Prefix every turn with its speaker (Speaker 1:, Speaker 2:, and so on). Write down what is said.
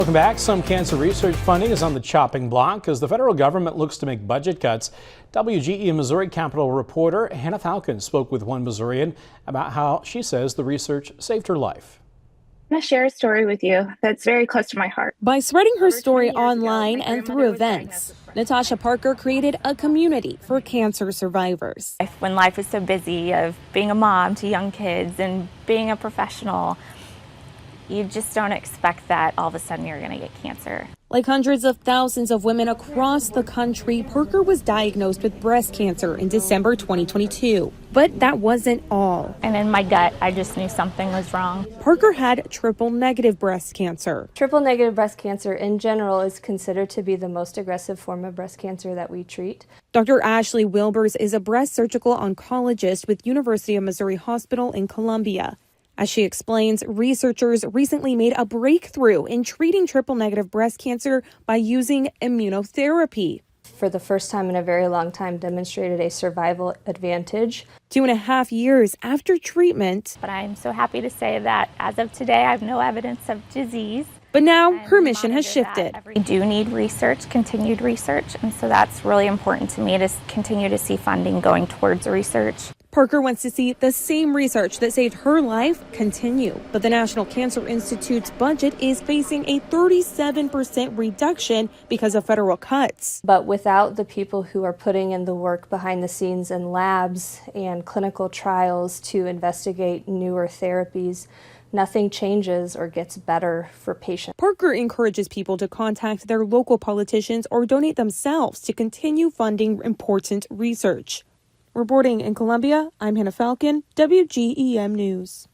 Speaker 1: Welcome back. Some cancer research funding is on the chopping block as the federal government looks to make budget cuts. WGE Missouri Capitol reporter Hannah Falcon spoke with one Missourian about how she says the research saved her life.
Speaker 2: I'm going to share a story with you that's very close to my heart.
Speaker 3: By spreading her story online and through events, Natasha Parker created a community for cancer survivors.
Speaker 4: When life is so busy of being a mom to young kids and being a professional, you just don't expect that all of a sudden you're going to get cancer.
Speaker 3: Like hundreds of thousands of women across the country, Parker was diagnosed with breast cancer in December 2022. But that wasn't all.
Speaker 4: And in my gut, I just knew something was wrong.
Speaker 3: Parker had triple-negative breast cancer.
Speaker 5: Triple-negative breast cancer in general is considered to be the most aggressive form of breast cancer that we treat.
Speaker 3: Dr. Ashley Wilbers is a breast surgical oncologist with University of Missouri Hospital in Columbia. As she explains, researchers recently made a breakthrough in treating triple-negative breast cancer by using immunotherapy.
Speaker 5: For the first time in a very long time, demonstrated a survival advantage.
Speaker 3: 2.5 years after treatment.
Speaker 4: But I'm so happy to say that as of today, I have no evidence of disease.
Speaker 3: But now her mission has shifted.
Speaker 4: We do need research, continued research, and so that's really important to me to continue to see funding going towards research.
Speaker 3: Parker wants to see the same research that saved her life continue, but the National Cancer Institute's budget is facing a 37% reduction because of federal cuts.
Speaker 5: But without the people who are putting in the work behind the scenes in labs and clinical trials to investigate newer therapies, nothing changes or gets better for patients.
Speaker 3: Parker encourages people to contact their local politicians or donate themselves to continue funding important research. Reporting in Columbia, I'm Hannah Falcon, WGEM News.